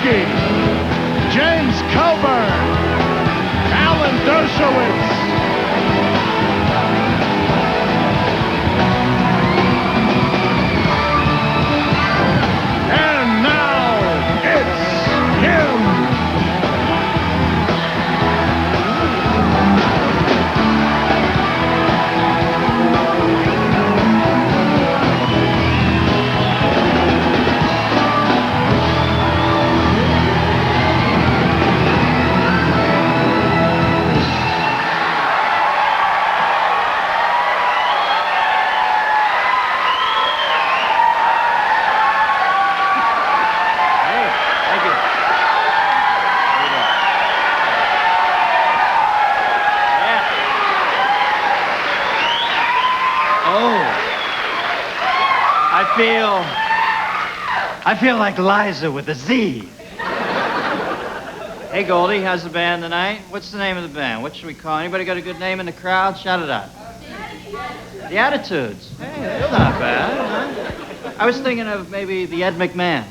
Krinsky, James Coburn, Alan Dershowitz. And now it's him. I feel like Liza with a Z. Hey, Goldie, how's the band tonight? What's the name of the band? What should we call it? Anybody got a good name in the crowd? Shout it out. The Attitudes. Hey, they're not bad, huh? I was thinking of maybe the Ed McMahons.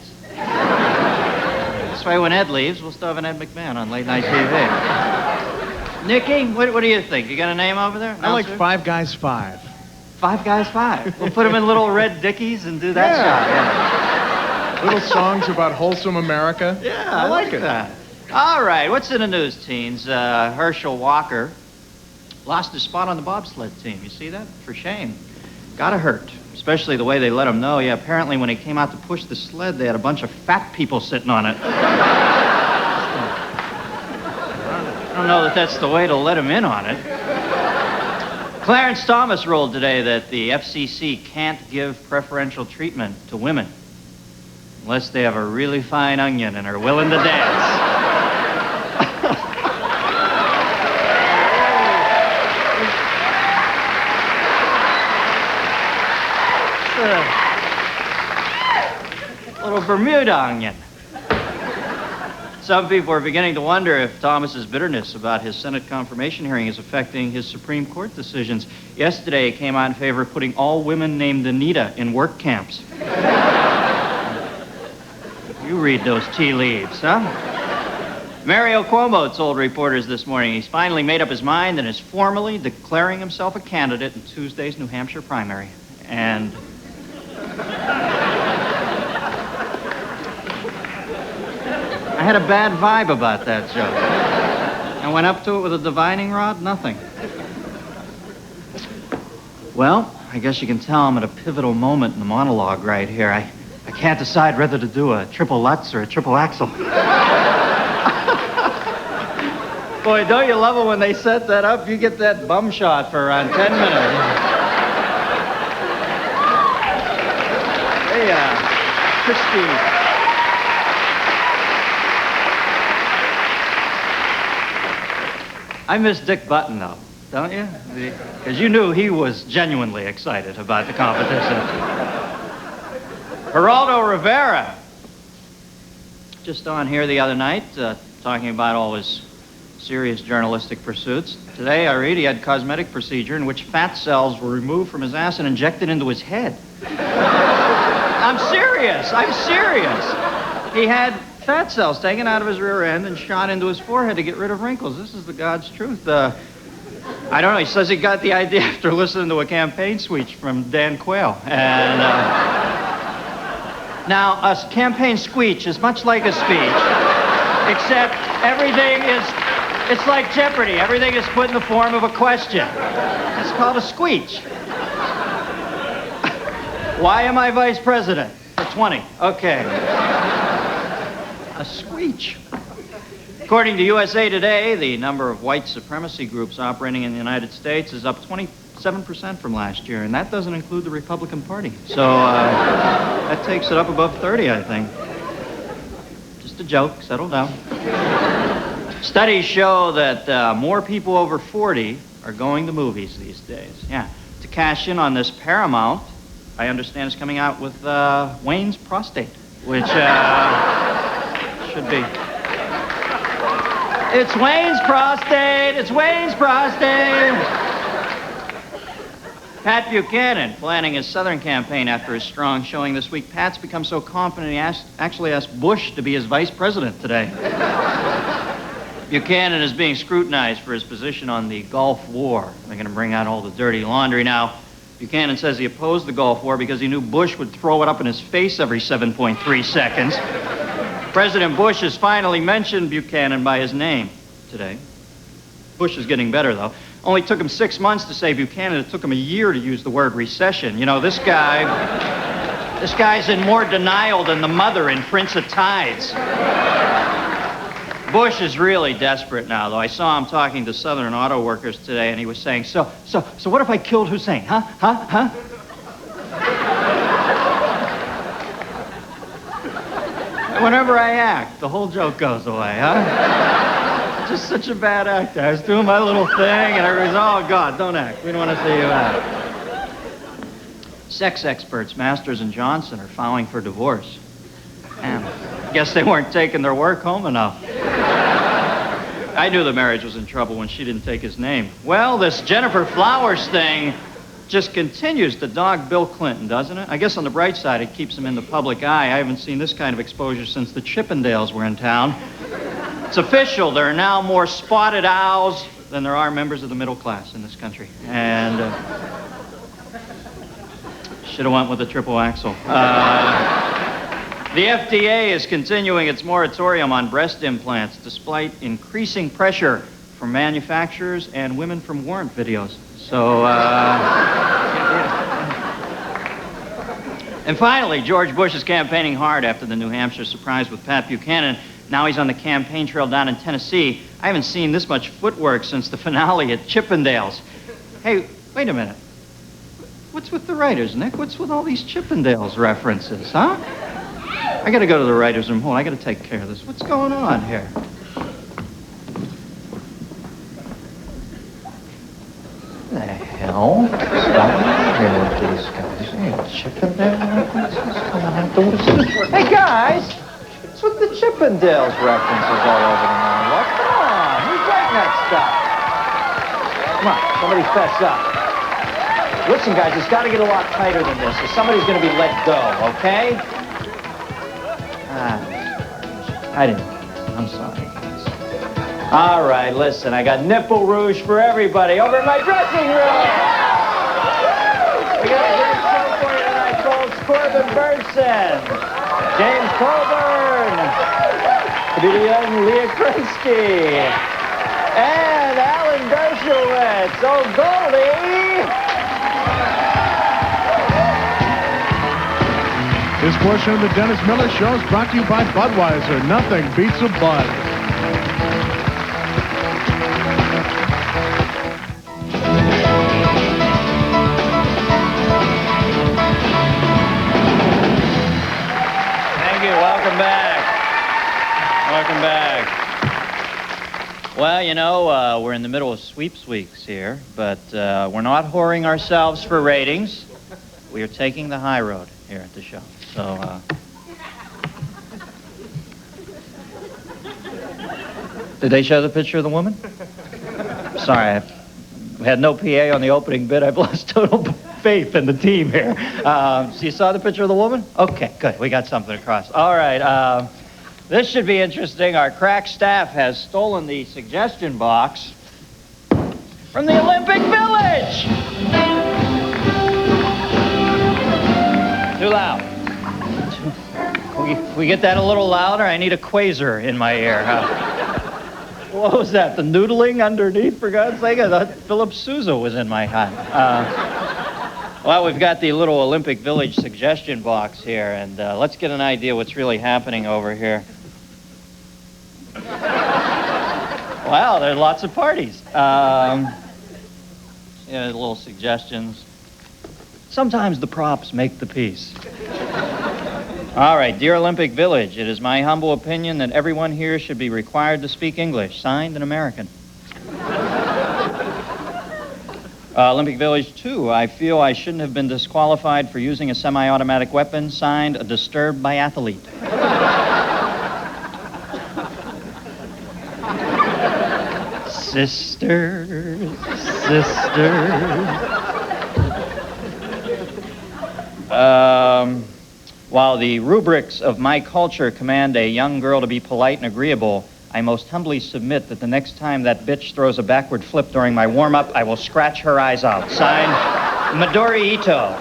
This way, when Ed leaves, we'll still have an Ed McMahon on late night TV. Nikki, what do you think? You got a name over there? I like Five Guys Five. Five Guys Five. We'll put them in little red dickies and do that shot. Yeah. Little songs about wholesome America. Yeah, I like that. All right, what's in the news, teens? Herschel Walker lost his spot on the bobsled team. You see that? For shame. Gotta hurt, especially the way they let him know. Yeah, apparently when he came out to push the sled, they had a bunch of fat people sitting on it. I don't know that that's the way to let him in on it. Clarence Thomas ruled today that the FCC can't give preferential treatment to women unless they have a really fine onion and are willing to dance. Little Bermuda onion. Some people are beginning to wonder if Thomas's bitterness about his Senate confirmation hearing is affecting his Supreme Court decisions. Yesterday, he came out in favor of putting all women named Anita in work camps. You read those tea leaves, huh? Mario Cuomo told reporters this morning he's finally made up his mind and is formally declaring himself a candidate in Tuesday's New Hampshire primary. And I had a bad vibe about that joke. I went up to it with a divining rod, nothing. Well, I guess you can tell I'm at a pivotal moment in the monologue right here. I can't decide whether to do a triple Lutz or a triple axel. Boy, don't you love it when they set that up? You get that bum shot for around 10 minutes. Hey, Christy. I miss Dick Button, though, don't you? Because you knew he was genuinely excited about the competition. Geraldo Rivera, just on here the other night, talking about all his serious journalistic pursuits. Today, I read he had a cosmetic procedure in which fat cells were removed from his ass and injected into his head. I'm serious. He had fat cells taken out of his rear end and shot into his forehead to get rid of wrinkles. This is the God's truth. I don't know. He says he got the idea after listening to a campaign speech from Dan Quayle. And now, a campaign speech is much like a speech, except everything is, it's like Jeopardy. Everything is put in the form of a question. It's called a squeech. Why am I vice president? For 20. Okay. A squeech. According to USA Today, the number of white supremacy groups operating in the United States is up 27% from last year, and that doesn't include the Republican Party. So that takes it up above 30, I think. Just a joke. Settle down. Studies show that more people over 40 are going to movies these days. Yeah. To cash in on this, Paramount, I understand, is coming out with Wayne's Prostate, which should be. It's Wayne's prostate. It's Wayne's prostate. Pat Buchanan planning his Southern campaign after his strong showing this week. Pat's become so confident he actually asked Bush to be his vice president today. Buchanan is being scrutinized for his position on the Gulf War. They're going to bring out all the dirty laundry now. Buchanan says he opposed the Gulf War because he knew Bush would throw it up in his face every 7.3 seconds. President Bush has finally mentioned Buchanan by his name today. Bush is getting better, though. Only took him 6 months to say Buchanan. It took him a year to use the word recession. You know, this guy's in more denial than the mother in Prince of Tides. Bush is really desperate now, though. I saw him talking to Southern auto workers today, and he was saying, so what if I killed Hussein, huh? Whenever I act, the whole joke goes away, huh? Just such a bad actor. I was doing my little thing, and everybody's, oh, God, don't act. We don't want to see you act. Sex experts Masters and Johnson are filing for divorce. And I guess they weren't taking their work home enough. I knew the marriage was in trouble when she didn't take his name. Well, this Jennifer Flowers thing just continues to dog Bill Clinton, doesn't it? I guess on the bright side, it keeps him in the public eye. I haven't seen this kind of exposure since the Chippendales were in town. It's official. There are now more spotted owls than there are members of the middle class in this country. And should have went with the triple axle. The FDA is continuing its moratorium on breast implants despite increasing pressure from manufacturers and women from warrant videos. So, And finally, George Bush is campaigning hard after the New Hampshire surprise with Pat Buchanan. Now he's on the campaign trail down in Tennessee. I haven't seen this much footwork since the finale at Chippendales. Hey, wait a minute. What's with the writers, Nick? What's with all these Chippendales references, huh? I gotta go to the writer's room. Hold on, I gotta take care of this. What's going on here? What the hell? What's going on here with these guys? Hey, Chippendale references coming out the woods. Hey, guys! What's with the Chippendales references all over the monologue? Come on, who's writing that stuff? Come on, somebody fess up. Listen, guys, it's got to get a lot tighter than this, or somebody's going to be let go, okay? I didn't. I'm sorry, guys. All right, listen, I got nipple rouge for everybody over in my dressing room. We got a great show for you tonight, folks. Corbin Bernsen, James Coburn, comedienne Leah Krinsky, and Alan Dershowitz. Oh, Goldie! This portion of the Dennis Miller Show is brought to you by Budweiser. Nothing beats a Bud. Thank you. Welcome back. Welcome back. Well, you know, we're in the middle of sweeps weeks here, but we're not whoring ourselves for ratings. We are taking the high road here at the show. So, did they show the picture of the woman? Sorry, we had no PA on the opening bit. I've lost total faith in the team here. So you saw the picture of the woman? Okay, good. We got something across. All right, this should be interesting. Our crack staff has stolen the suggestion box from the Olympic Village. Too loud. Can we get that a little louder? I need a quasar in my ear. What was that? The noodling underneath, for God's sake? I thought Philip Sousa was in my hand. Well, we've got the little Olympic Village suggestion box here, and let's get an idea what's really happening over here. Wow, there are lots of parties. Yeah, little suggestions. Sometimes the props make the piece. All right, dear Olympic Village, it is my humble opinion that everyone here should be required to speak English. Signed, an American. Olympic Village 2, I feel I shouldn't have been disqualified for using a semi-automatic weapon. Signed, a disturbed biathlete. Sisters, sisters. While the rubrics of my culture command a young girl to be polite and agreeable, I most humbly submit that the next time that bitch throws a backward flip during my warm-up, I will scratch her eyes out. Signed, Midori Ito.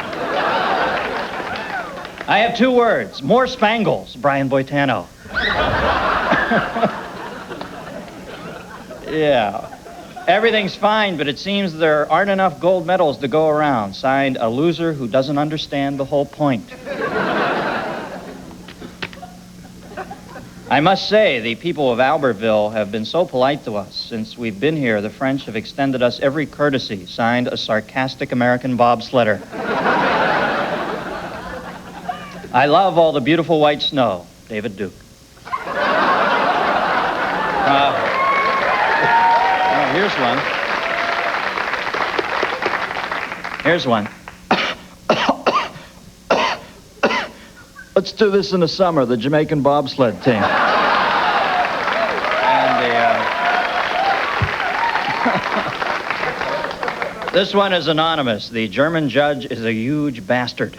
I have 2 words. More Spangles, Brian Boitano. Yeah. Everything's fine, but it seems there aren't enough gold medals to go around. Signed, a loser who doesn't understand the whole point. I must say, the people of Albertville have been so polite to us. Since we've been here, the French have extended us every courtesy. Signed, a sarcastic American bobsledder. I love all the beautiful white snow. David Duke. Here's one. Here's one. Let's do this in the summer, the Jamaican bobsled team. And this one is anonymous. The German judge is a huge bastard.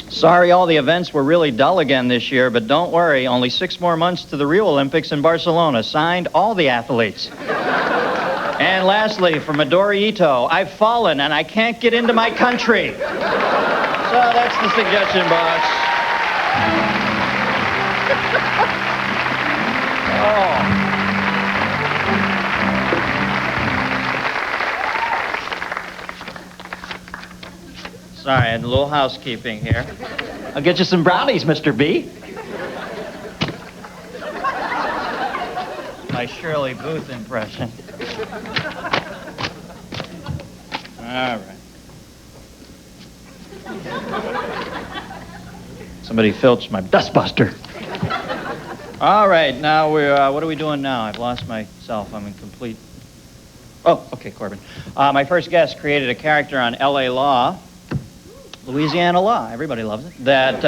Sorry all the events were really dull again this year, but don't worry, only 6 more months to the Rio Olympics in Barcelona. Signed, all the athletes. And lastly, for Midori Ito, I've fallen and I can't get into my country. So that's the suggestion box. Sorry, I had a little housekeeping here. I'll get you some brownies, Mr. B. My Shirley Booth impression. All right. Somebody filched my dustbuster. All right, now we're, what are we doing now? I've lost myself. I'm in complete... Oh, okay, Corbin. My first guest created a character on L.A. Law, Louisiana Law. Everybody loves it. That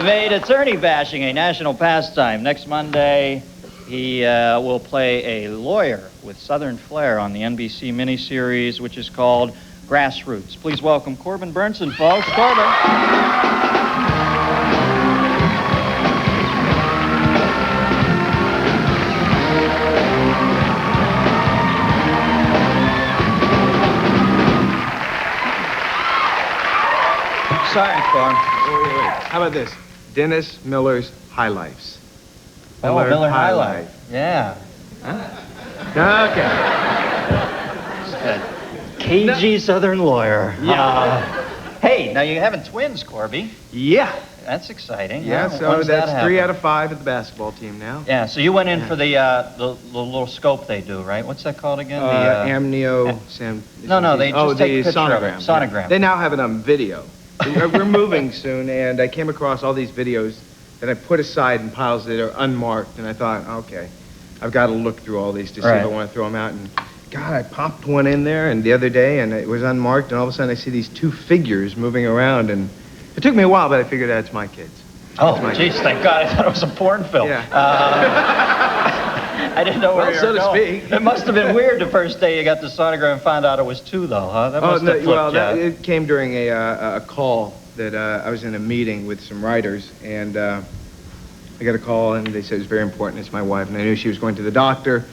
made attorney bashing a national pastime. Next Monday, he will play a lawyer with Southern flair on the NBC miniseries, which is called Grassroots. Please welcome Corbin Bernsen, folks. Corbin. Sorry, Corbin. Wait. How about this? Dennis Miller's High Lifes. Miller High Life. Yeah. Huh? Okay. Cagey Southern lawyer. Yeah. Hey, now you're having twins, Corby. Yeah. That's exciting. Yeah, Huh? so When's that that's 3 happen? out of 5 at the basketball team now. Yeah, so you went in for the little scope they do, right? What's that called again? Amnio... they just take a picture of it. sonogram. Sonogram. Yeah. They now have it on video. We're moving soon, and I came across all these videos that I put aside in piles that are unmarked, and I thought, okay, I've got to look through all these to see if I want to throw them out. And God, I popped one in there, and the other day, and it was unmarked, and all of a sudden I see these 2 figures moving around, and it took me a while, but I figured that's my kids. Oh, jeez, thank God. I thought it was a porn film. Yeah. I didn't know where you were so to going. speak. It must have been weird the first day you got the sonogram and found out it was 2, though, huh? That must have flipped you. It came during a call that I was in a meeting with some writers, and I got a call, and they said it was very important. It's my wife, and I knew she was going to the doctor.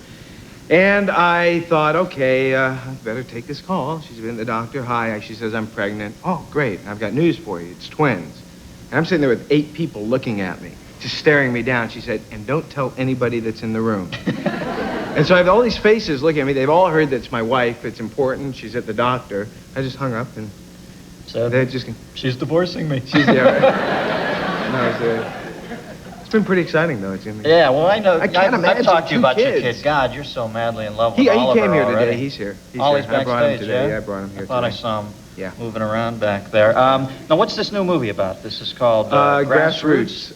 And I thought, okay, I better take this call. She's been to the doctor. Hi. She says, I'm pregnant. Oh, great. I've got news for you. It's twins. And I'm sitting there with 8 people looking at me, just staring me down. She said, and don't tell anybody that's in the room. And so I have all these faces looking at me. They've all heard that it's my wife. It's important. She's at the doctor. I just hung up, and they're just... She's divorcing me. She's there. No, it's been pretty exciting, though. Yeah, well, I know. I can't imagine I've talked to you about 2 your kids. kid. God, you're so madly in love with He Oliver came here already. today. He's here. Ollie's I brought him backstage, today. yeah? I brought him here I thought I today. saw him moving around back there. Now, what's this new movie about? This is called Grassroots.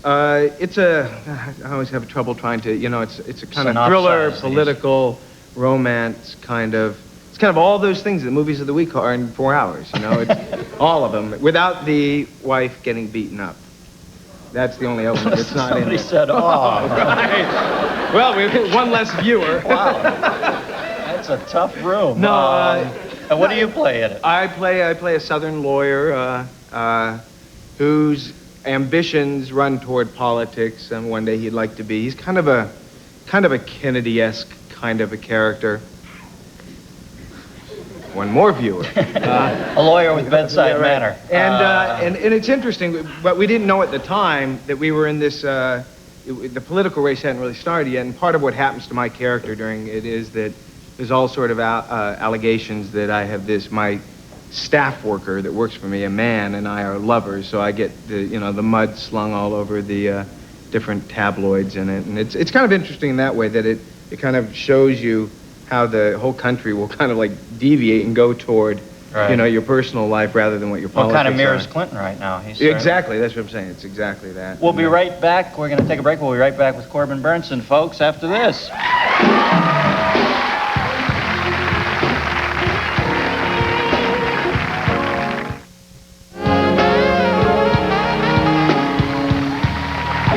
It's I always have trouble trying to, it's a kind of Synopsize thriller, these. political, romance kind of. It's kind of all those things that movies of the week are in 4 hours, It's all of them, without the wife getting beaten up. That's the only element that's not in Somebody it. said, oh. Right. Well, we have one less viewer. Wow. That's a tough room. No, and what do you play in it? I play a Southern lawyer whose ambitions run toward politics, and one day he'd like to be. He's kind of a Kennedy-esque kind of a character. One more viewer. A lawyer with bedside manner. And it's interesting, but we didn't know at the time that we were in this. The political race hadn't really started yet, and part of what happens to my character during it is that there's all sort of allegations that I have my staff worker that works for me, a man, and I are lovers, so I get the mud slung all over the different tabloids in it, and it's kind of interesting in that way that it kind of shows you how the whole country will kind of like deviate and go toward your personal life rather than what your politics kind of mirrors are. Clinton right now. He's exactly, that's what I'm saying. It's exactly that. We'll be right back. We're going to take a break. We'll be right back with Corbin Bernsen, folks, after this.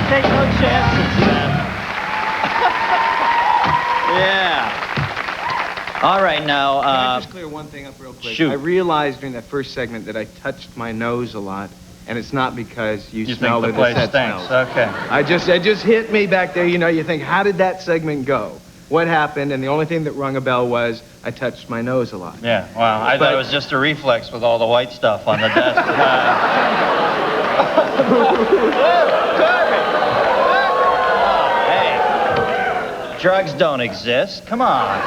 Take no chances, man. Yeah. All right, now. Can I just clear one thing up real quick? Shoot. I realized during that first segment that I touched my nose a lot, and it's not because you smelled think it. the place It's that stinks. smell. Okay. It just hit me back there. You think, how did that segment go? What happened? And the only thing that rung a bell was I touched my nose a lot. Yeah. Wow. I thought it was just a reflex with all the white stuff on the desk. Hey, drugs don't exist. Come on.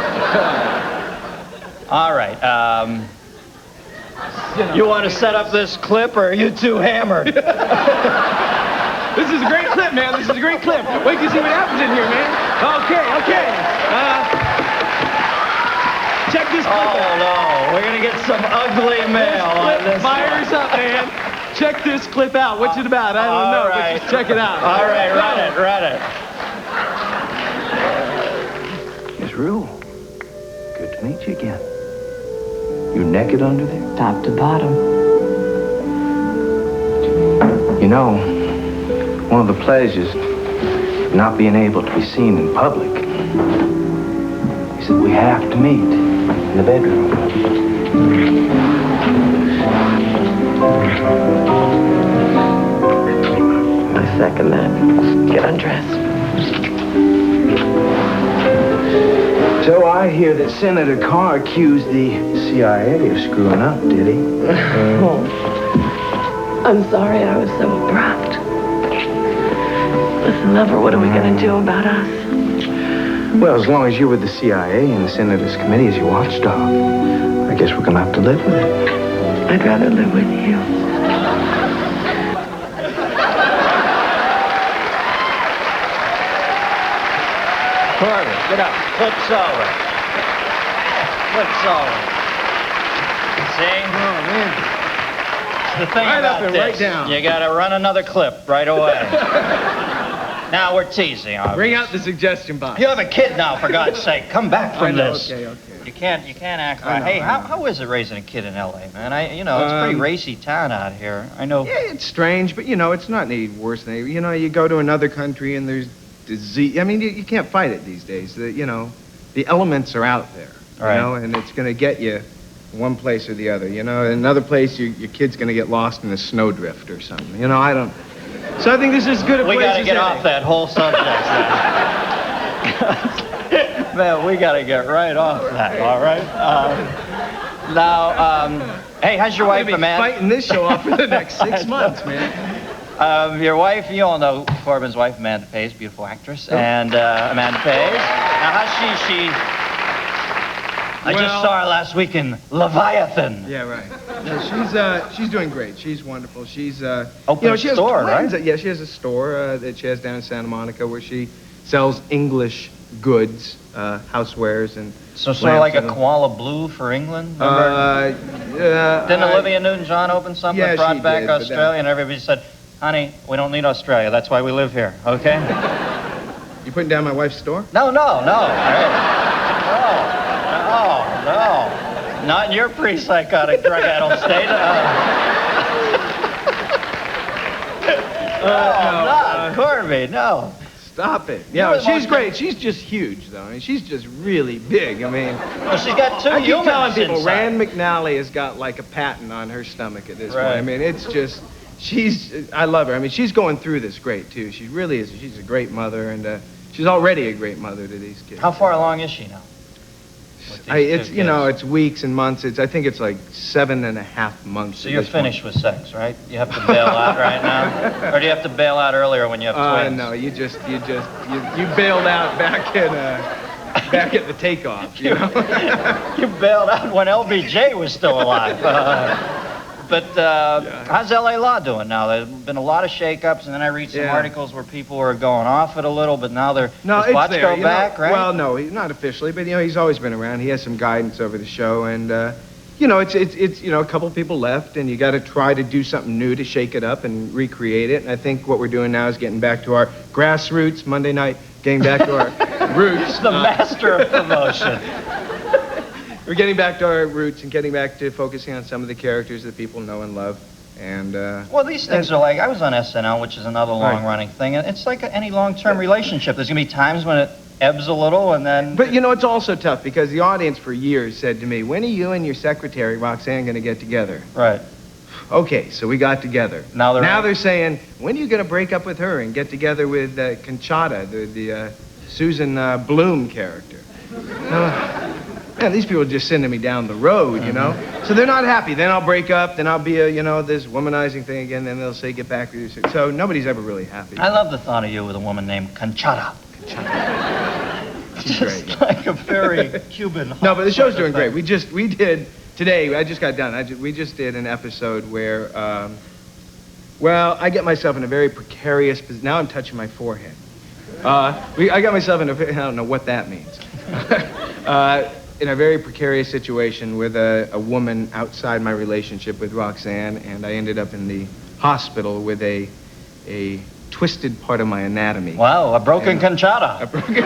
All right. You want to set up this clip, or are you too hammered? This is a great clip, man. This is a great clip. Wait till you see what happens in here, man. Okay. Check this clip out. Oh, no. We're going to get some ugly mail on this. Fires up, man. Check this clip out. What's it about? I don't know, but just check it out. All right, run it. Miss Rule, good to meet you again. You naked under there? Top to bottom. You know, one of the pleasures of not being able to be seen in public is that we have to meet in the bedroom. I second that. Get undressed. So I hear that Senator Carr accused the CIA of screwing up, did he? Oh. I'm sorry I was so abrupt. Listen, lover, what are we going to do about us? Well, as long as you're with the CIA and the Senator's Committee as your watchdog, I guess we're going to have to live with it. I'd rather live with you. Corbin, get up. Flips over. See? Oh, man. The thing Right about up and this, right down. you got to run another clip right away. Now we're teasing, obviously. Bring out the suggestion box. You have a kid now, for God's sake. Come back from this. Okay. You can't act I right. know, Hey, I how is it raising a kid in L.A., man? It's a pretty racy town out here. I know. Yeah, it's strange, but it's not any worse than you go to another country and there's disease. I mean, you can't fight it these days. The elements are out there. Right. And it's going to get you one place or the other. Another place your kid's going to get lost in a snowdrift or something. I don't. So I think this is good. We got to get off that whole subject. Man, we got to get right off that. All right. Hey, how's your wife, Amanda? Fighting this show off for the next 6 months, man. Your wife, you all know Corbin's wife, Amanda Pays, beautiful actress, and Amanda Pays. Now, how's she? I just saw her last week in Leviathan. Yeah, right. No, she's doing great. She's wonderful. She's Opened a she has store, twins. right? Yeah, she has a store that she has down in Santa Monica where she sells English goods, housewares and. So sort of like a koala blue for England? Didn't Olivia Newton-John open something that brought back Australia, and everybody said, honey, we don't need Australia. That's why we live here, okay? You putting down my wife's store? No. Not in your pre-psychotic, drug-addled state. Corbin, no. Stop it. You were Yeah, the she's most- great. She's just huge, though. I mean, she's just really big. I mean, Well, she's got two I keep humans telling people, inside. Rand McNally has got like a patent on her stomach at this Right. point. I mean, it's just, I love her. I mean, she's going through this great, too. She really is. She's a great mother, and she's already a great mother to these kids. How far along is she now? with these It's, two you know, kids? it's weeks and months. I think it's like 7.5 months. So at you're this point. finished with sex, right? You have to bail out right now? Or do you have to bail out earlier when you have twins? No, you bailed out back at the takeoff, you know? You bailed out when LBJ was still alive. How's LA Law doing now? There's been a lot of shakeups, and then I read some Yeah. articles where people were going off it a little, but now they're... No, Does it's Butch there. go you back, know, right? Well, no, not officially, but, you know, he's always been around. He has some guidance over the show, and, you know, it's you know, a couple people left, and you got to try to do something new to shake it up and recreate it. And I think what we're doing now is getting back to our grassroots Monday night, getting back to our roots. The master of promotion. We're getting back to our roots and getting back to focusing on some of the characters that people know and love. And Well, these things are like, I was on SNL, which is another long-running thing, and it's like any long-term relationship. There's going to be times when it ebbs a little, and then... But, you know, it's also tough because the audience for years said to me, when are you and your secretary, Roxanne, going to get together? Right. Okay, so we got together. Now they're saying, when are you going to break up with her and get together with Conchata, the Susan Bloom character? Man, these people are just sending me down the road, you know? So they're not happy. Then I'll break up, then I'll be this womanizing thing again, then they'll say, get back with you. So nobody's ever really happy. I love the thought of you with a woman named Conchata. She's Just great. like a very Cuban... No, but the show's doing thing. great. We did, today, I just got done. We just did an episode where, well, I get myself in a very precarious position. Now I'm touching my forehead. I got myself in I don't know what that means. In a very precarious situation with a woman outside my relationship with Roxanne, and I ended up in the hospital with a twisted part of my anatomy. Wow, a broken Conchata. A broken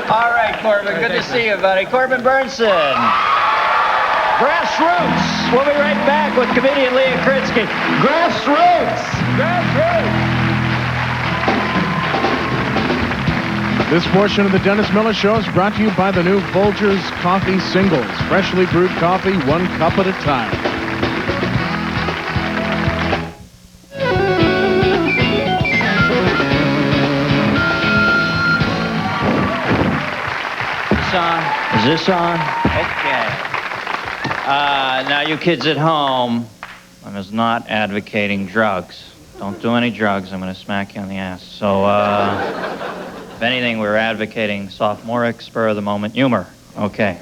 All right, Corbin, good to see you, buddy. Corbin Bernsen. Grassroots. We'll be right back with comedian Leah Krinsky. Grassroots. Grassroots. This portion of the Dennis Miller Show is brought to you by the new Folgers Coffee Singles. Freshly brewed coffee, 1 cup at a time. Is this on? Okay. Now, you kids at home, I was not advocating drugs. Don't do any drugs. I'm going to smack you on the ass. So, if anything, we're advocating sophomoric, spur-of-the-moment humor. Okay.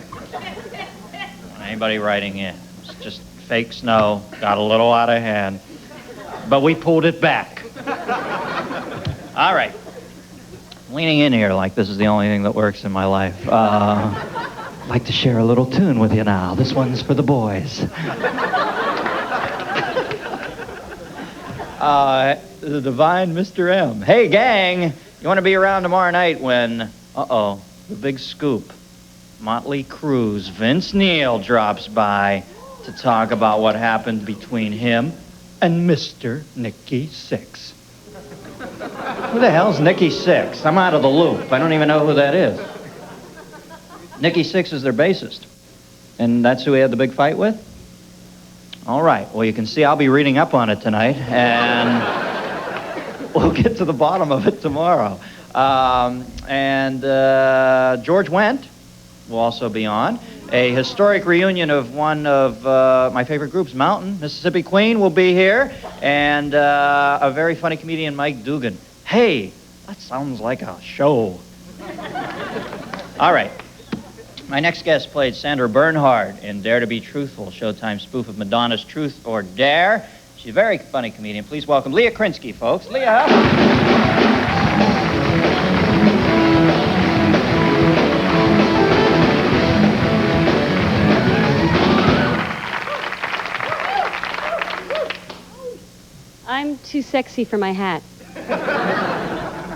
Anybody writing in? It's just fake snow. Got a little out of hand. But we pulled it back. All right. Leaning in here like this is the only thing that works in my life. I'd like to share a little tune with you now. This one's for the boys. The divine Mr. M. Hey, gang, you want to be around tomorrow night when, the big scoop, Motley Crue's Vince Neil drops by to talk about what happened between him and Mr. Nikki Sixx. Who the hell's Nikki Sixx? I'm out of the loop. I don't even know who that is. Nikki Sixx is their bassist. And that's who he had the big fight with? All right. Well, you can see I'll be reading up on it tonight, and we'll get to the bottom of it tomorrow. George Wendt will also be on. A historic reunion of one of my favorite groups, Mountain. Mississippi Queen will be here, and a very funny comedian, Mike Dugan. Hey, that sounds like a show. All right. My next guest played Sandra Bernhard in Dare to Be Truthful, Showtime spoof of Madonna's Truth or Dare. She's a very funny comedian. Please welcome Leah Krinsky, folks. Leah. I'm too sexy for my hat.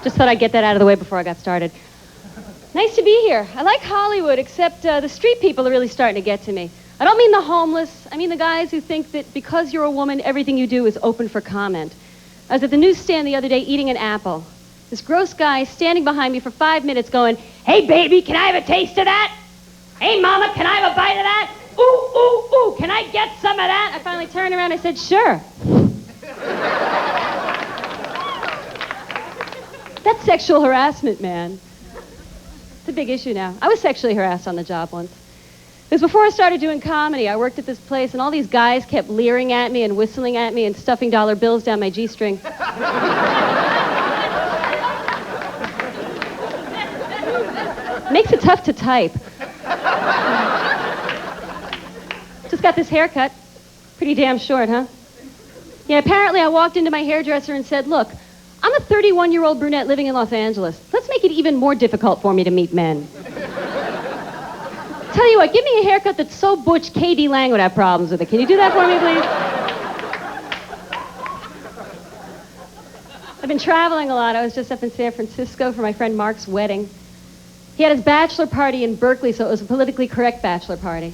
Just thought I'd get that out of the way before I got started. Nice to be here. I like Hollywood, except the street people are really starting to get to me. I don't mean the homeless. I mean the guys who think that because you're a woman, everything you do is open for comment. I was at the newsstand the other day eating an apple. This gross guy standing behind me for 5 minutes going, "Hey, baby, can I have a taste of that? Hey, mama, can I have a bite of that? Ooh, ooh, ooh, can I get some of that?" I finally turned around and I said, "Sure." That's sexual harassment, man. It's a big issue now. I was sexually harassed on the job once. It was before I started doing comedy. I worked at this place, and all these guys kept leering at me and whistling at me and stuffing dollar bills down my G-string. Makes it tough to type. Just got this haircut. Pretty damn short, huh? Yeah, apparently I walked into my hairdresser and said, "Look, I'm a 31-year-old brunette living in Los Angeles. Let's make it even more difficult for me to meet men. Tell you what, give me a haircut that's so butch K.D. Lang would have problems with it. Can you do that for me, please?" I've been traveling a lot. I was just up in San Francisco for my friend Mark's wedding. He had his bachelor party in Berkeley, so it was a politically correct bachelor party.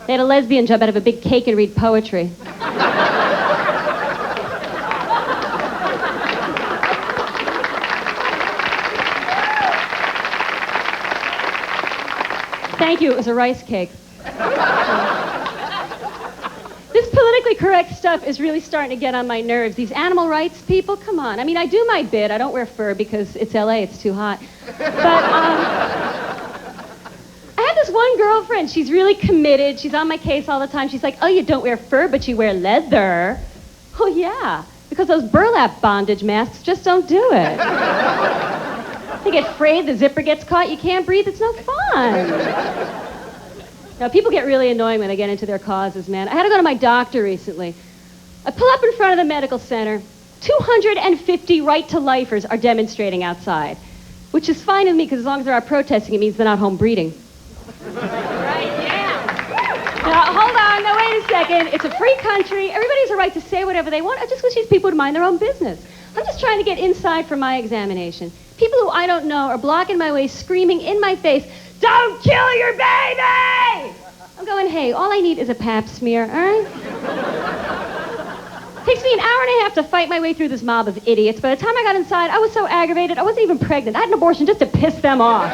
They had a lesbian jump out of a big cake and read poetry. Thank you, it was a rice cake. This politically correct stuff is really starting to get on my nerves. These animal rights people, come on. I mean, I do my bit. I don't wear fur because it's LA, it's too hot. But I had this one girlfriend. She's really committed. She's on my case all the time. She's like, "Oh, you don't wear fur, but you wear leather." Oh, yeah, because those burlap bondage masks just don't do it. They get frayed, the zipper gets caught, you can't breathe, it's no fun. Now, people get really annoying when they get into their causes, man. I had to go to my doctor recently. I pull up in front of the medical center. 250 right-to-lifers are demonstrating outside, which is fine with me, because as long as they're out protesting, it means they're not home breeding. Right, yeah. Now, hold on, no, wait a second. It's a free country. Everybody has a right to say whatever they want. I just wish these people would mind their own business. I'm just trying to get inside for my examination. People who I don't know are blocking my way, screaming in my face, "Don't kill your baby!" I'm going, hey, all I need is a pap smear, all right? Takes me an hour and a half to fight my way through this mob of idiots. By the time I got inside, I was so aggravated, I wasn't even pregnant. I had an abortion just to piss them off.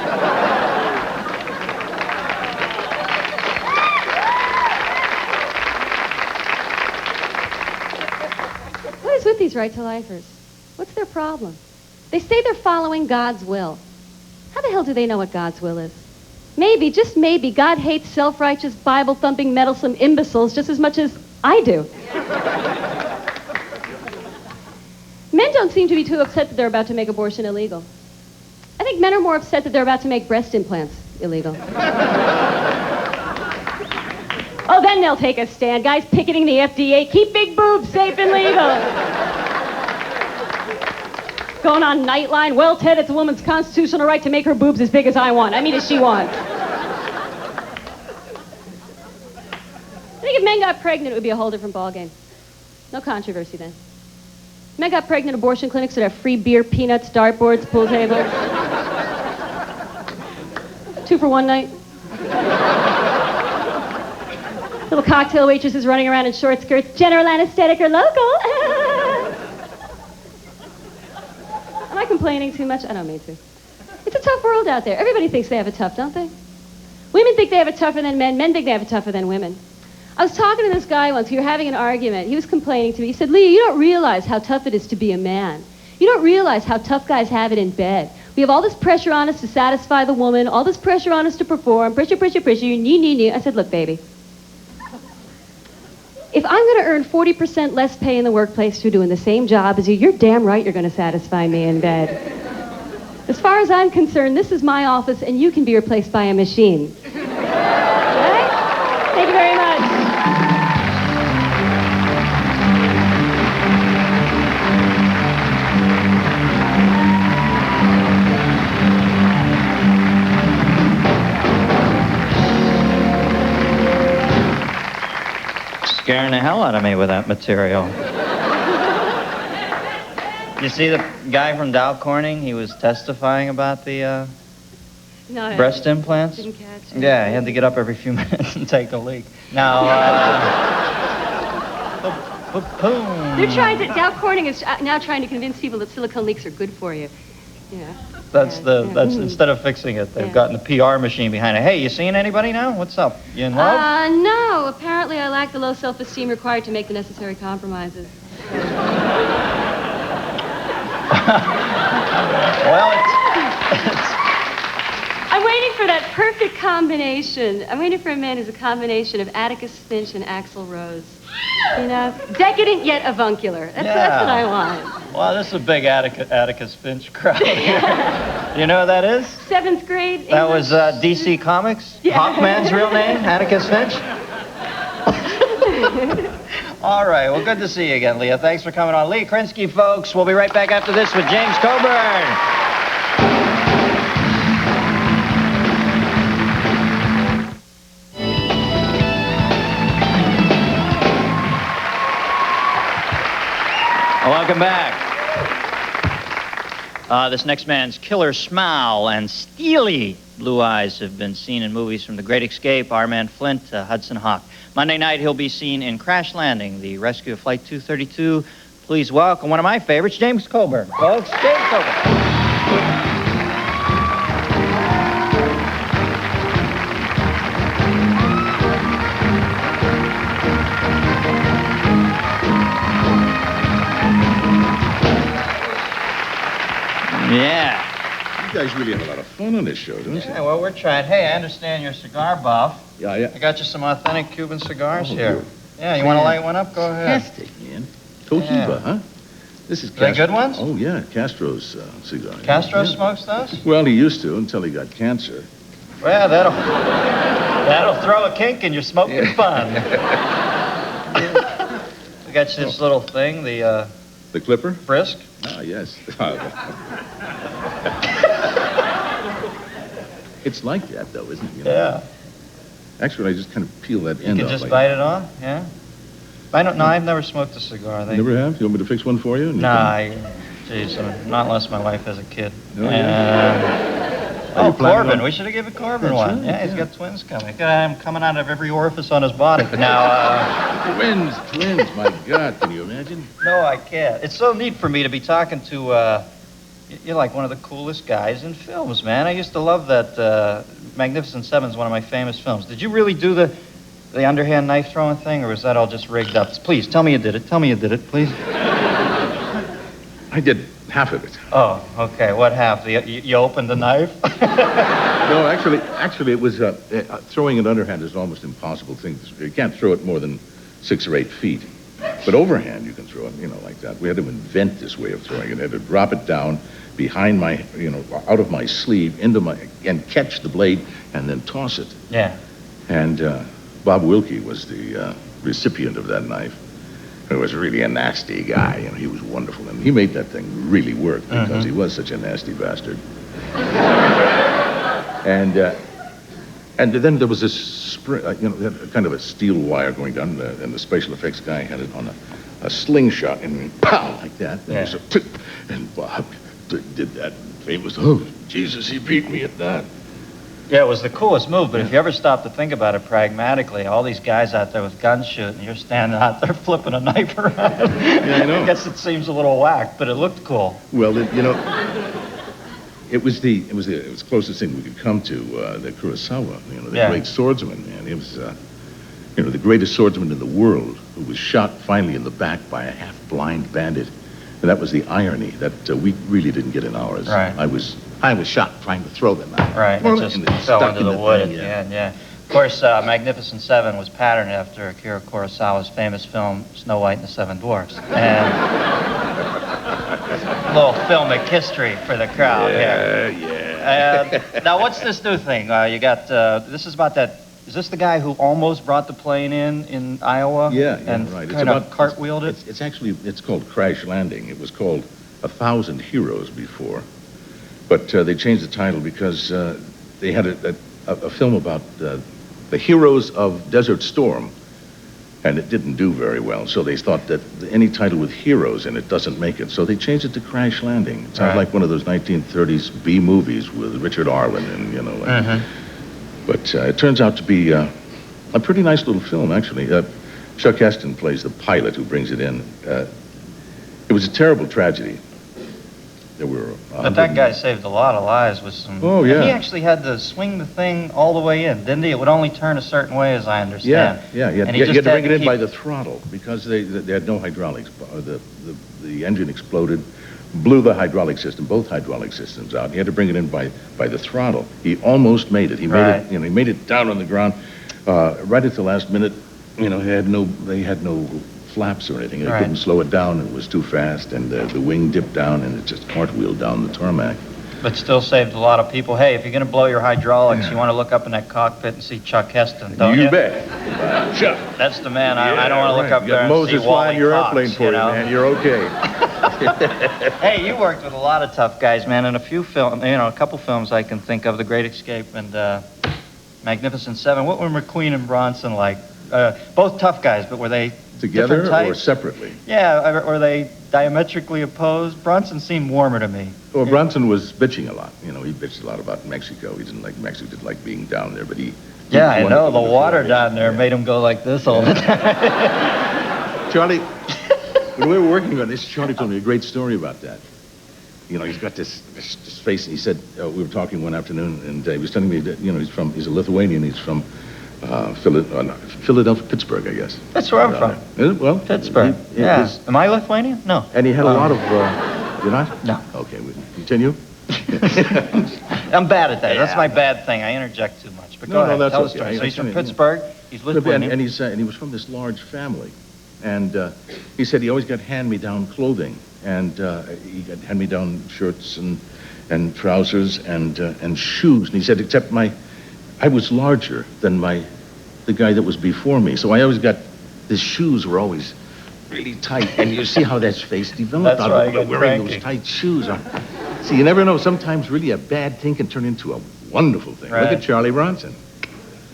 What is with these right-to-lifers? What's their problem? They say they're following God's will. How the hell do they know what God's will is? Maybe, just maybe, God hates self-righteous, Bible-thumping, meddlesome imbeciles just as much as I do. Men don't seem to be too upset that they're about to make abortion illegal. I think men are more upset that they're about to make breast implants illegal. Oh, then they'll take a stand. Guys picketing the FDA, keep big boobs safe and legal. Going on Nightline, well, Ted, it's a woman's constitutional right to make her boobs as big as I want. I mean, as she wants. I think if men got pregnant, it would be a whole different ballgame. No controversy then. If men got pregnant, abortion clinics would have free beer, peanuts, dartboards, pool tables. 2 for 1 night. Little cocktail waitresses running around in short skirts, general anesthetic or local. Am I complaining too much? I don't mean to. It's a tough world out there. Everybody thinks they have it tough, don't they? Women think they have it tougher than men. Men think they have it tougher than women. I was talking to this guy once. We were having an argument. He was complaining to me. He said, "Leah, you don't realize how tough it is to be a man. You don't realize how tough guys have it in bed. We have all this pressure on us to satisfy the woman, all this pressure on us to perform, pressure, pressure, pressure, nee. I said, "Look, baby, if I'm going to earn 40% less pay in the workplace for doing the same job as you, you're damn right you're going to satisfy me in bed. As far as I'm concerned, this is my office, and you can be replaced by a machine." Right? Thank you very much. Scaring the hell out of me with that material. You see the guy from Dow Corning? He was testifying about the No, breast implants. didn't catch. Yeah, he had to get up every few minutes and take a leak. Now, Boom. They're trying to, Dow Corning is now trying to convince people that silicone leaks are good for you. Yeah. That's instead of fixing it, they've gotten the PR machine behind it. Hey, you seeing anybody now? What's up? You in love? No. Apparently I lack the low self-esteem required to make the necessary compromises. Well, I'm waiting for that perfect combination. I'm waiting for a man who's a combination of Atticus Finch and Axl Rose. You know, decadent yet avuncular. That's what I want. Well, this is a big Atticus Finch crowd here. You know who that is? 7th grade English. That was DC Comics. Yeah. Hawkman's real name, Atticus Finch. All right, well, good to see you again, Leah. Thanks for coming on. Leah Krinsky, folks. We'll be right back after this with James Coburn. Welcome back. This next man's killer smile and steely blue eyes have been seen in movies from The Great Escape, Our Man Flint, Hudson Hawk. Monday night, he'll be seen in Crash Landing, the rescue of Flight 232. Please welcome one of my favorites, James Coburn. Folks, James Coburn. Yeah. You guys really have a lot of fun on this show, don't you? Yeah, well, we're trying. Hey, I understand you're a cigar buff. Yeah. I got you some authentic Cuban cigars here. Good. Yeah, you want to light one up? Go ahead. Fantastic, man. Cohiba, huh? This is They good ones? Oh, yeah, Castro's cigar. Castro Yeah. smokes those? Well, he used to until he got cancer. Well, that'll throw a kink in your smoking fun. We got you this little thing, the Clipper? Brisk. Ah, yes. It's like that, though, isn't it? You know? Yeah. Actually, I just kind of peel that You end can off. just like bite it off, yeah? I don't know, I've never smoked a cigar. You never have? You want me to fix one for you? Geez, not unless my wife has a kid. Oh, yeah. Oh, you planning Corbin. on- We should have given Corbin That's one. right, Yeah, he's yeah. got twins coming. Look at him coming out of every orifice on his body. Now, Twins, my God, can you imagine? no, I can't. It's so neat for me to be talking to, you're like one of the coolest guys in films, man. I used to love that Magnificent Seven is one of my famous films. Did you really do the underhand knife throwing thing, or was that all just rigged up? Please, tell me you did it. Tell me you did it, please. I did half of it. Oh, okay. What half? You opened the knife? No, actually, it was throwing it underhand is an almost impossible thing. You can't throw it more than 6 or 8 feet. But overhand, you can throw it, like that. We had to invent this way of throwing it. I had to drop it down behind my, out of my sleeve and catch the blade and then toss it. Yeah. And Bob Wilkie was the recipient of that knife. He was really a nasty guy, and he was wonderful. And he made that thing really work because he was such a nasty bastard. And then there was this kind of a steel wire going down, and the special effects guy had it on a slingshot, and went pow like that. And Bob did that famous, oh, Jesus, he beat me at that. Yeah, it was the coolest move, but if you ever stop to think about it pragmatically, all these guys out there with guns shooting, you're standing out there flipping a knife around. Yeah, I know. I guess it seems a little whack, but it looked cool. Well, it was the closest thing we could come to the Kurosawa, the great swordsman, man. He was, the greatest swordsman in the world, who was shot finally in the back by a half-blind bandit. And that was the irony that we really didn't get in ours. Right. I was shot trying to throw them out. Right, Well, it just and it fell stuck into in the wood at thing, the end, yeah. Of course, Magnificent Seven was patterned after Akira Kurosawa's famous film, Snow White and the Seven Dwarfs. And a little filmic history for the crowd here. Yeah. Now, what's this new thing? You got, this is about that, is this the guy who almost brought the plane in Iowa? Yeah, and right. kind of cartwheeled it? It's called Crash Landing. It was called 1,000 Heroes before. But they changed the title because they had a film about the heroes of Desert Storm, and it didn't do very well. So they thought that any title with heroes in it doesn't make it. So they changed it to Crash Landing. It sounds like one of those 1930s B movies with Richard Arlen and, But it turns out to be a pretty nice little film, actually. Chuck Heston plays the pilot who brings it in. It was a terrible tragedy. There were. But that guy saved a lot of lives with some. Oh, yeah. And he actually had to swing the thing all the way in, didn't he? It would only turn a certain way, as I understand. Yeah. And He had to bring it in keep... by the throttle because they had no hydraulics. The engine exploded, blew the hydraulic system, both hydraulic systems out. He had to bring it in by the throttle. He almost made it. He made it. He made it down on the ground right at the last minute. They had no flaps or anything. They couldn't slow it down. It was too fast, and the wing dipped down, and it just cartwheeled down the tarmac. But still saved a lot of people. Hey, if you're going to blow your hydraulics, you want to look up in that cockpit and see Chuck Heston, don't you? You bet. Chuck. That's the man. I don't want to look up there and Moses see Wally flying your Cox, airplane for you, man. You're okay. Hey, you worked with a lot of tough guys, man. In a few films, a couple films I can think of, The Great Escape and Magnificent Seven. What were McQueen and Bronson like? Both tough guys, but were they together or separately? Yeah, were they diametrically opposed? Bronson seemed warmer to me. Well, Bronson was bitching a lot. He bitched a lot about Mexico. He didn't like Mexico, didn't like being down there, but he... Yeah, I know. The water down there made him go like this all the time. Charlie, when we were working on this, Charlie told me a great story about that. He's got this face, and he said, we were talking one afternoon, and he was telling me that, he's a Lithuanian, he's from Philadelphia, Pittsburgh, I guess. That's where I'm from. Is it? Well, Pittsburgh. Am I Lithuanian? No. And he had a lot of... You're not? No. Okay, we continue. I'm bad at that. Yeah. That's my bad thing. I interject too much. But go ahead. That's Tell okay. the story. So he's from Pittsburgh. He's Lithuanian. And he was from this large family. And he said he always got hand-me-down clothing. And he got hand-me-down shirts and trousers and shoes. And he said, except I was larger than the guy that was before me. So I always got, his shoes were always really tight. And you see how that face developed out of wearing those tight shoes. See, you never know. Sometimes really a bad thing can turn into a wonderful thing. Right. Look at Charlie Bronson.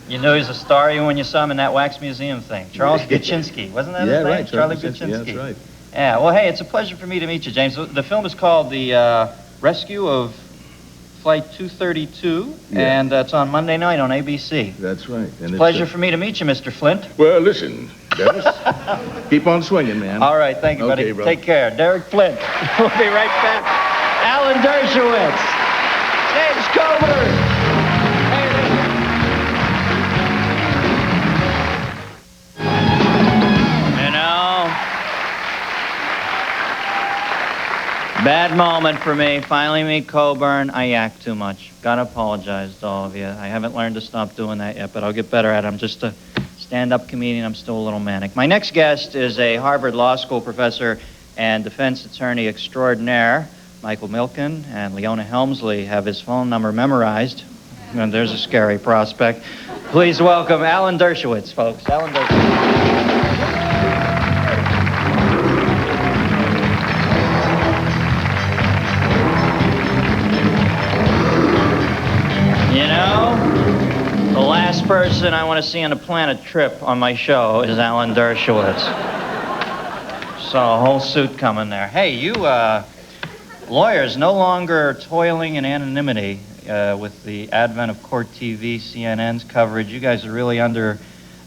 You know he's a star even when you saw him in that Wax Museum thing. Charles Buczynski. Wasn't that his name? Right. Charlie Buczynski. Yeah, that's right. Yeah, well, hey, it's a pleasure for me to meet you, James. The film is called The Rescue of Flight 232, and it's on Monday night on ABC. That's right. And it's a pleasure for me to meet you, Mr. Flint. Well, listen, Dennis, keep on swinging, man. All right, thank you, buddy. Okay, bro. Take care. Derek Flint. We'll be right back. Alan Dershowitz. James Coburn. Bad moment for me. Finally meet Coburn. I yak too much. Gotta apologize to all of you. I haven't learned to stop doing that yet, but I'll get better at it. I'm just a stand-up comedian. I'm still a little manic. My next guest is a Harvard Law School professor and defense attorney extraordinaire. Michael Milken and Leona Helmsley have his phone number memorized. And there's a scary prospect. Please welcome Alan Dershowitz, folks. Alan Dershowitz. The last person I want to see on a planet trip on my show is Alan Dershowitz. Saw a whole suit coming there. Hey, you lawyers no longer toiling in anonymity with the advent of Court TV, CNN's coverage. You guys are really under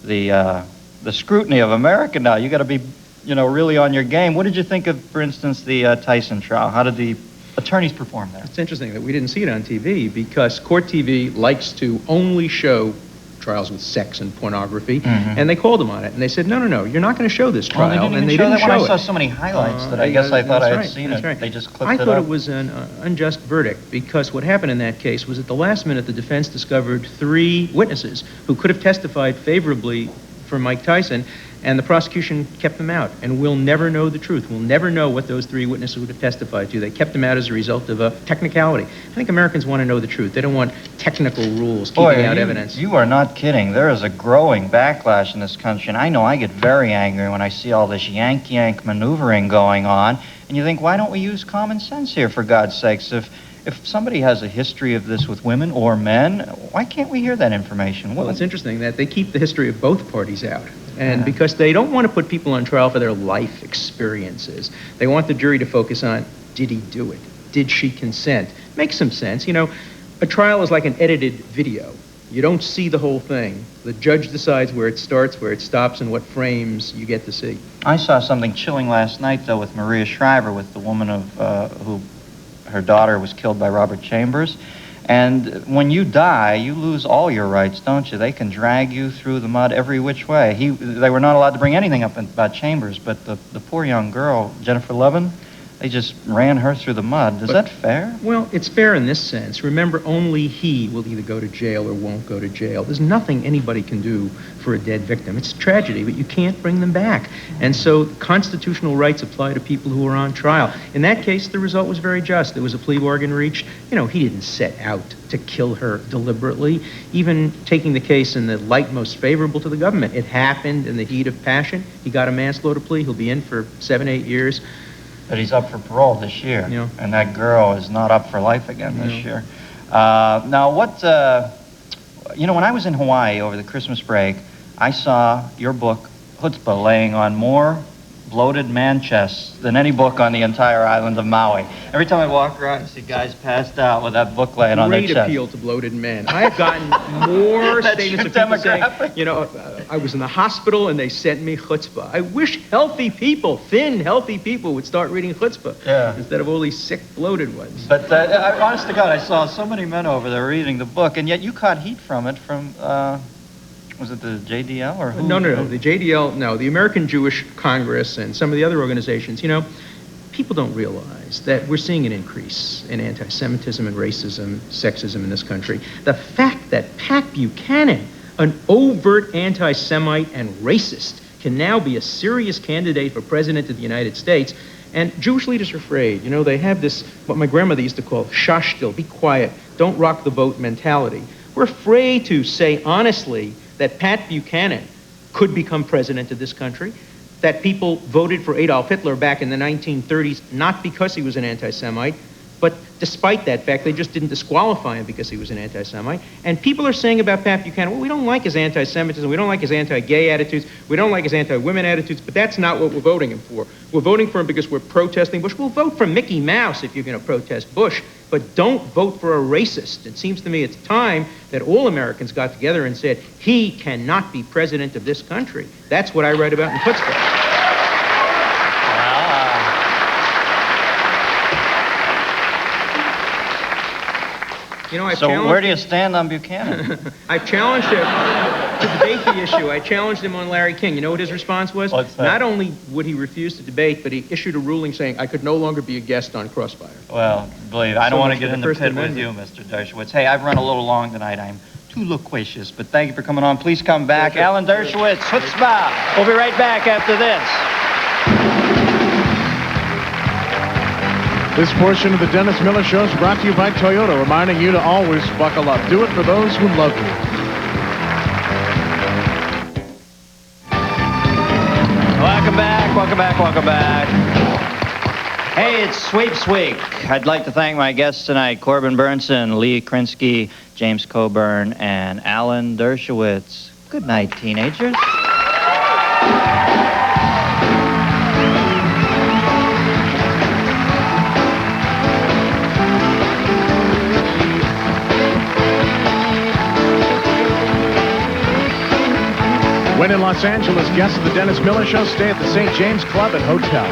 the scrutiny of America now. You got to be, really on your game. What did you think of, for instance, the Tyson trial? How did the attorneys perform there? It's interesting that we didn't see it on TV because Court TV likes to only show trials with sex and pornography, and they called them on it, and they said, no, you're not going to show this trial, and they didn't show it. I saw so many highlights that I guess I thought I had seen it. Right. They just clipped it up. I thought it was an unjust verdict because what happened in that case was at the last minute the defense discovered 3 witnesses who could have testified favorably for Mike Tyson, and the prosecution kept them out, and we'll never know the truth. We'll never know what those 3 witnesses would have testified to. They kept them out as a result of a technicality. I think Americans want to know the truth. They don't want technical rules keeping out evidence. You are not kidding. There is a growing backlash in this country, and I know I get very angry when I see all this yank maneuvering going on, and you think, why don't we use common sense here, for God's sakes? If somebody has a history of this with women or men, why can't we hear that information? Well, it's interesting that they keep the history of both parties out. And because they don't want to put people on trial for their life experiences. They want the jury to focus on, did he do it? Did she consent? Makes some sense. A trial is like an edited video. You don't see the whole thing. The judge decides where it starts, where it stops, and what frames you get to see. I saw something chilling last night, though, with Maria Shriver, with the woman who her daughter was killed by Robert Chambers. And when you die, you lose all your rights, don't you? They can drag you through the mud every which way. They were not allowed to bring anything up about Chambers, but the poor young girl, Jennifer Levin, they just ran her through the mud. Is that fair? Well, it's fair in this sense. Remember, only he will either go to jail or won't go to jail. There's nothing anybody can do for a dead victim. It's a tragedy, but you can't bring them back. And so constitutional rights apply to people who are on trial. In that case, the result was very just. There was a plea bargain reached. You know, he didn't set out to kill her deliberately, even taking the case in the light most favorable to the government. It happened in the heat of passion. He got a manslaughter plea. He'll be in for 7-8 years. But he's up for parole this year. Yeah. And that girl is not up for life again this year. Now, when I was in Hawaii over the Christmas break, I saw your book, Chutzpah, laying on more bloated man chests than any book on the entire island of Maui. Every time I walk around, I see guys passed out with that book laying on their chest. Great appeal to bloated men. I have gotten more That's statements your of people saying, demographic? I was in the hospital and they sent me chutzpah. I wish healthy people, thin, healthy people would start reading chutzpah instead of all these sick, bloated ones. But honest to God, I saw so many men over there reading the book, and yet you caught heat from it from... was it the JDL or who? No. The JDL, no. The American Jewish Congress and some of the other organizations, people don't realize that we're seeing an increase in anti-Semitism and racism, sexism in this country. The fact that Pat Buchanan, an overt anti-Semite and racist, can now be a serious candidate for president of the United States. And Jewish leaders are afraid. They have this, what my grandmother used to call shashtil, be quiet, don't rock the boat mentality. We're afraid to say honestly that Pat Buchanan could become president of this country, that people voted for Adolf Hitler back in the 1930s, not because he was an anti-Semite, but despite that fact, they just didn't disqualify him because he was an anti-Semite. And people are saying about Pat Buchanan, well, we don't like his anti-Semitism, we don't like his anti-gay attitudes, we don't like his anti-women attitudes, but that's not what we're voting him for. We're voting for him because we're protesting Bush. We'll vote for Mickey Mouse if you're going to protest Bush, but don't vote for a racist. It seems to me it's time that all Americans got together and said, he cannot be president of this country. That's what I write about in Chutzpah. So where do you stand on Buchanan? I've challenged him to debate the issue. I challenged him on Larry King. You know what his response was? What's that? Not only would he refuse to debate, but he issued a ruling saying I could no longer be a guest on Crossfire. Well, believe I don't want to get in the First pit with you, Mr. Dershowitz. Hey, I've run a little long tonight. I'm too loquacious, but thank you for coming on. Please come back. Alan Dershowitz, Chutzpah. We'll be right back after this. This portion of the Dennis Miller Show is brought to you by Toyota, reminding you to always buckle up. Do it for those who love you. Welcome back. Hey, it's Sweeps Week. I'd like to thank my guests tonight, Corbin Bernsen, Leah Krinsky, James Coburn, and Alan Dershowitz. Good night, teenagers. When in Los Angeles, guests of the Dennis Miller Show stay at the St. James Club and Hotel.